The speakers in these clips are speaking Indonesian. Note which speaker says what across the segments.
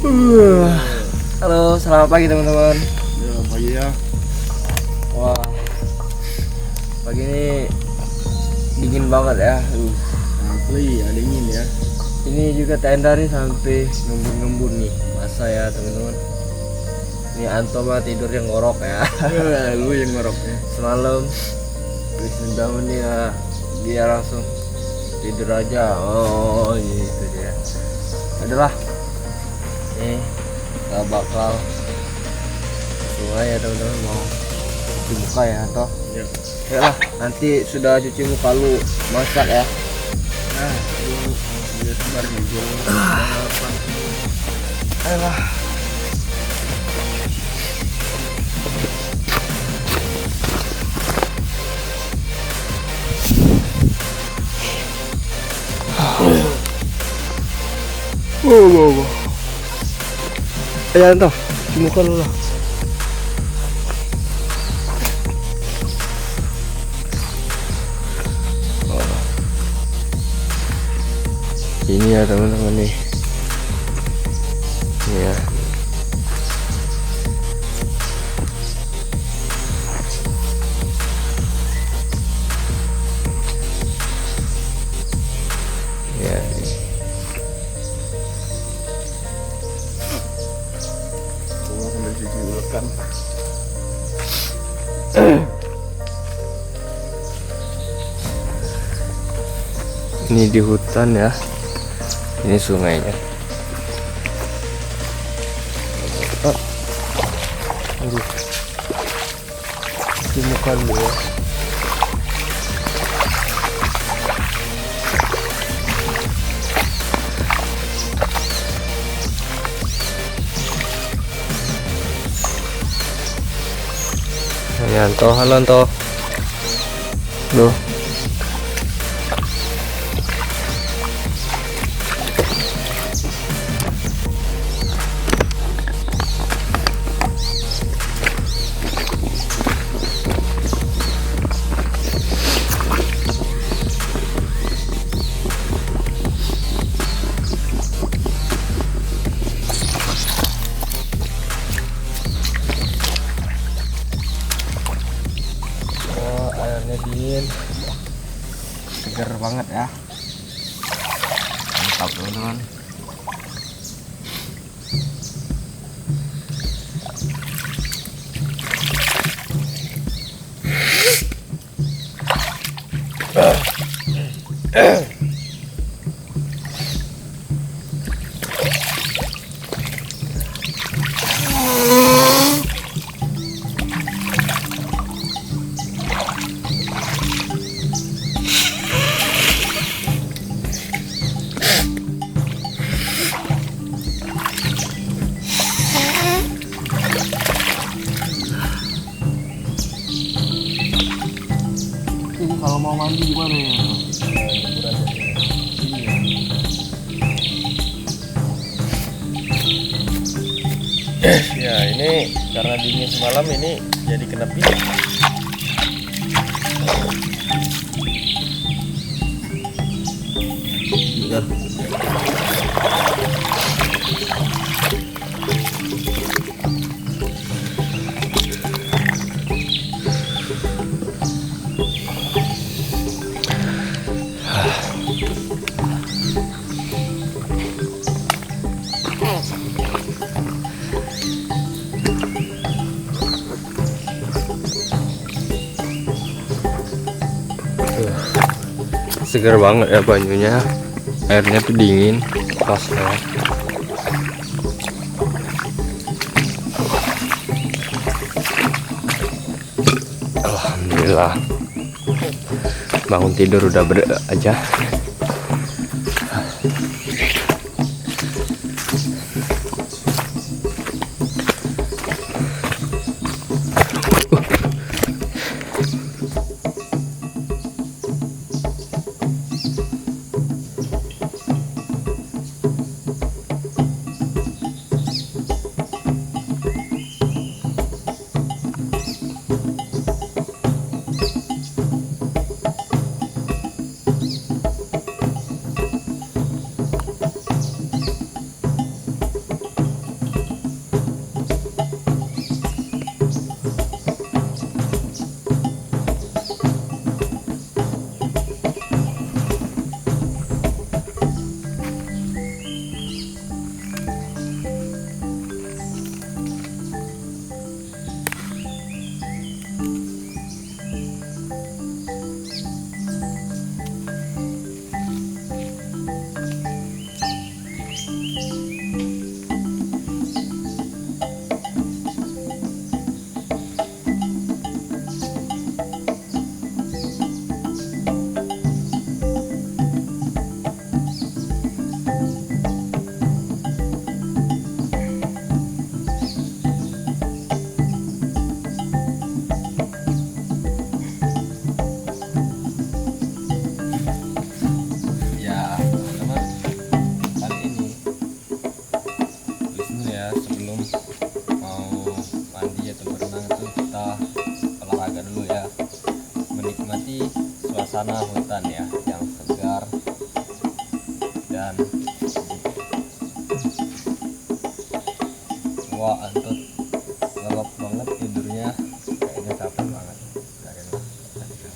Speaker 1: Halo, selamat pagi teman-teman.
Speaker 2: Ya, pagi ya.
Speaker 1: Wah, pagi ini dingin banget ya.
Speaker 2: Asli, ya dingin ya.
Speaker 1: Ini juga tenda nih sampai ngembun-ngembun nih. Masa ya teman-teman. Ini Anto mah tidur yang ngorok ya.
Speaker 2: Lu yang ngoroknya.
Speaker 1: Semalam habis bangun nih ya, dia langsung tidur aja. Oh, gitu dia. Adalah. Nih, kita bakal sungai ya teman-teman, mau cuci muka ya toh.
Speaker 2: Ya.
Speaker 1: Ya lah, nanti sudah cuci muka lu masak ya.
Speaker 2: Nah, lu dia sebar hijau.
Speaker 1: Ayolah. Wow. Ayo Anto, cuci muka lu lah. Ini ya teman-teman nih. Ini ya. Ya.
Speaker 2: Gua sambil cuci ulekan.
Speaker 1: Ini di hutan ya. Ini sungainya. Aduh. Cuci muka dulu ya. Ini Anto, halo Anto. Loh. Oh, airnya dingin, segar banget ya, mantap teman-teman. Ini kalau mau mandi gimana ya?
Speaker 2: Ya, ini karena dingin semalam ini jadi kena pilek.
Speaker 1: Bentar. Segar banget ya banyunya, airnya tuh dingin pas ya. Alhamdulillah, bangun tidur udah aja.
Speaker 2: sebelum mau mandi atau berenang itu kita olahraga dulu ya, menikmati suasana hutan ya yang segar dan wah Antut ngelap banget tidurnya, kayaknya capek banget. Biarin lah, tadi kan.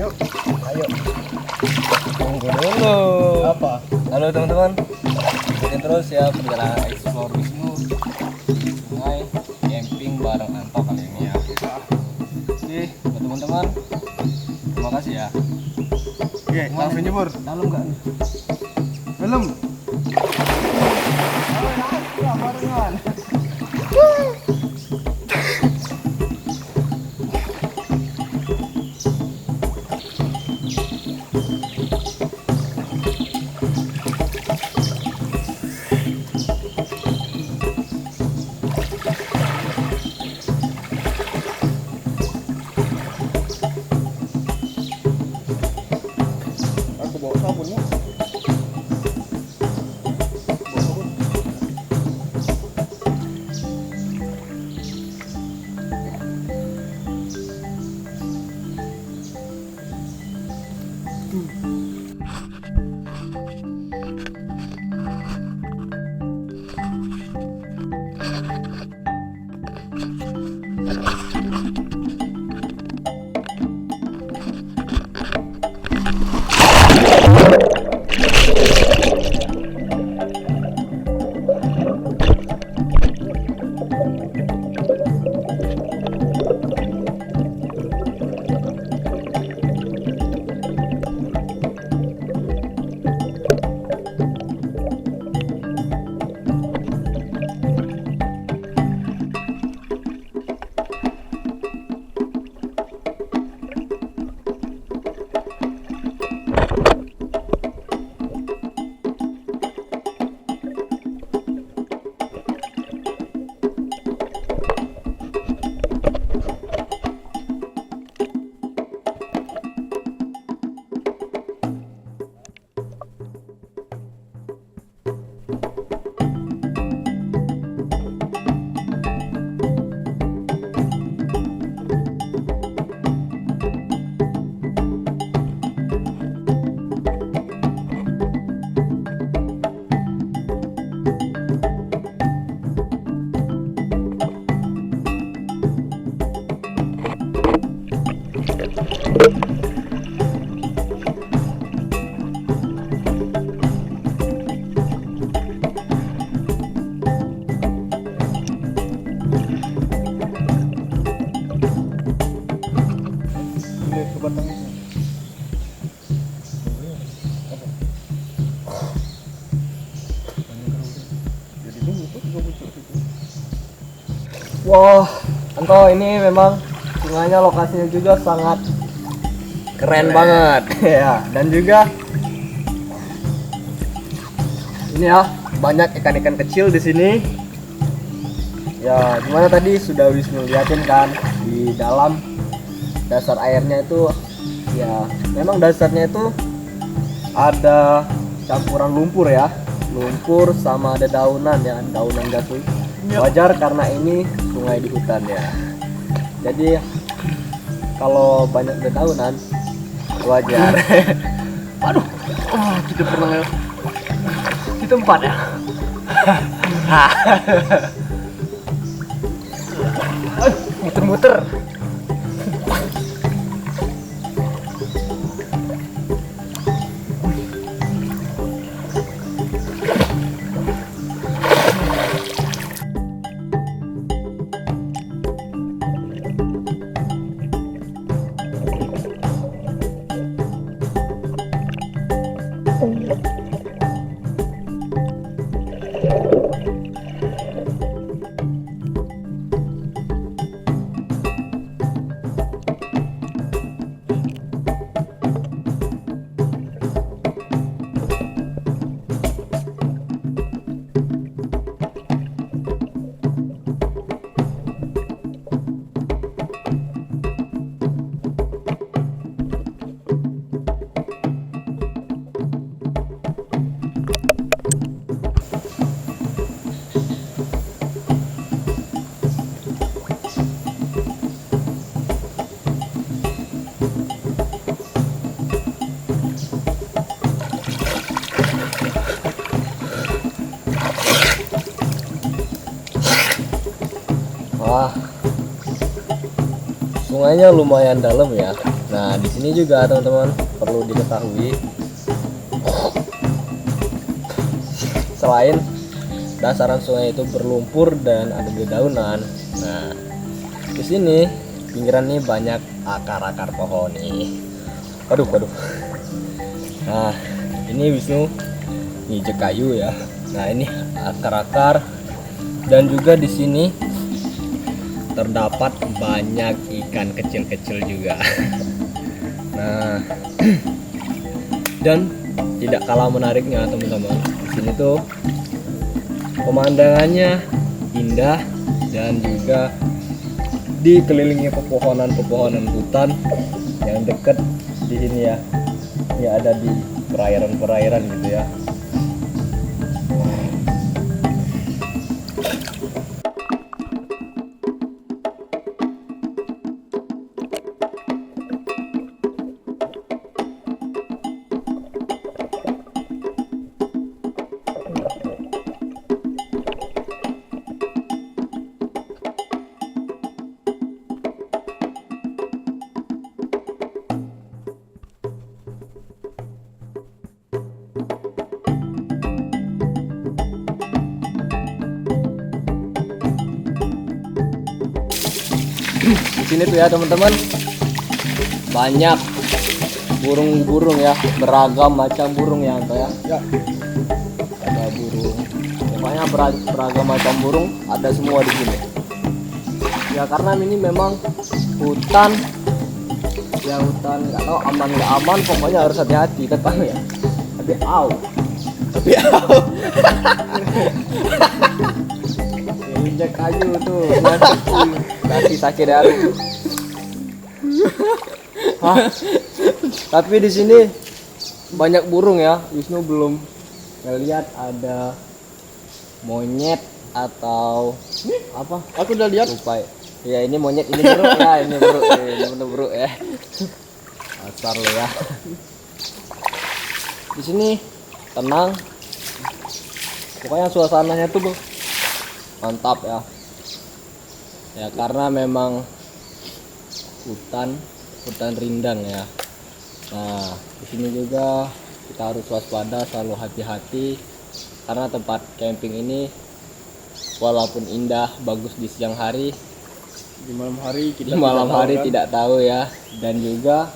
Speaker 1: Yuk, ayo.
Speaker 2: Tunggu dulu.
Speaker 1: Apa?
Speaker 2: Halo teman-teman, ikutin terus ya perjalanan explore Wisnu di sungai camping bareng Anto kali ini ya. Oke, buat teman-teman, terima kasih ya.
Speaker 1: Oke, langsung nyebur.
Speaker 2: Dalam nggak nih?
Speaker 1: Belum.
Speaker 2: Barengan.
Speaker 1: Aku bawa sabun ya.
Speaker 2: Wah, Anto, ini memang sungainya lokasinya juga sangat keren banget ya. Dan juga ini ya, banyak ikan-ikan kecil di sini. Ya, gimana tadi sudah Wisnu liatin kan di dalam dasar airnya itu, ya memang dasarnya itu ada campuran lumpur ya, lumpur sama ada daunan ya, daunan jatuh. Wajar karena ini sungai di hutan ya. Jadi kalau banyak dedaunan wajar. Aduh, kita pernah di tempat ya. Muter-muter. Wah, sungainya lumayan dalam ya. Nah, di sini juga teman-teman perlu diketahui, selain dasaran sungai itu berlumpur dan ada dedaunan. Nah, di sini pinggiran nih banyak akar-akar pohon nih. Waduh. Nah, ini Wisnu ngijek kayu ya. Nah, ini akar-akar, dan juga di sini terdapat banyak ikan kecil-kecil juga. Nah, dan tidak kalah menariknya teman-teman, di sini tuh pemandangannya indah dan juga dikelilingi pepohonan hutan yang dekat di sini ya. Ini ada di perairan gitu ya. Di sini tuh ya teman-teman, banyak burung-burung ya, beragam macam burung ya Anto ya. Ada burung, pokoknya beragam macam burung ada semua di sini. Ya karena ini memang hutan, ya hutan nggak tahu aman nggak aman, pokoknya harus hati-hati tetap ya. Tapi injek kayu tuh kaki sakit dari. Tapi di sini banyak burung ya. Wisnu belum ngeliat ada monyet atau apa?
Speaker 1: Aku udah lihat.
Speaker 2: Lupa. Ya ini monyet, ini buruk ya, ini buruk, ini bener buruk ya. Asar lo ya. Di sini tenang. Pokoknya suasananya tuh mantap ya. Ya karena memang hutan rindang ya. Nah, di sini juga kita harus waspada, selalu hati-hati karena tempat camping ini walaupun indah, bagus di siang hari,
Speaker 1: Di malam hari kita
Speaker 2: tidak tahu ya. Dan juga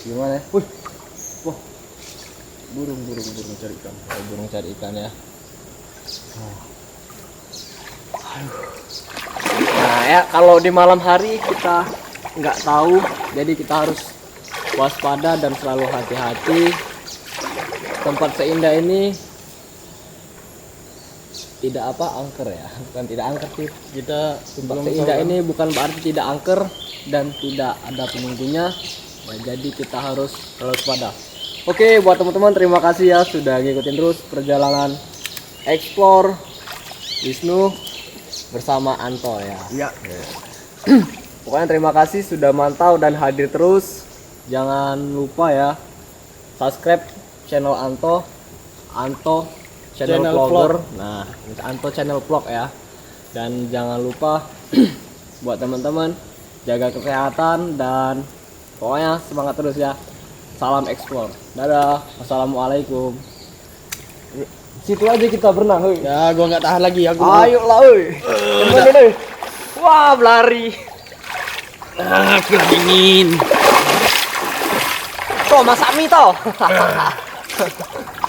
Speaker 2: gimana?
Speaker 1: Wah, burung cari ikan.
Speaker 2: Burung cari ikan ya. ya kalau di malam hari kita nggak tahu, jadi kita harus waspada dan selalu hati-hati. Tempat seindah ini tidak angker ya, bukan tidak angker sih. Tempat seindah ini bukan berarti tidak angker dan tidak ada penunggunya. Ya, jadi kita harus selalu waspada. Oke, buat teman-teman terima kasih ya sudah ngikutin terus perjalanan explore Wisnu bersama Anto ya.
Speaker 1: Iya.
Speaker 2: Pokoknya terima kasih sudah mantau dan hadir terus. Jangan lupa ya subscribe channel Anto channel vlogger. Nah, Anto channel vlog ya. Dan jangan lupa buat teman-teman jaga kesehatan dan pokoknya semangat terus ya. Salam explore. Dadah. Wassalamualaikum. Situ aja kita berenang, hei.
Speaker 1: Ya, gua nggak tahan lagi aku.
Speaker 2: Ayo lah, hei. Teman ini. Wah, berlari.
Speaker 1: Dingin.
Speaker 2: Toh, masak mie toh.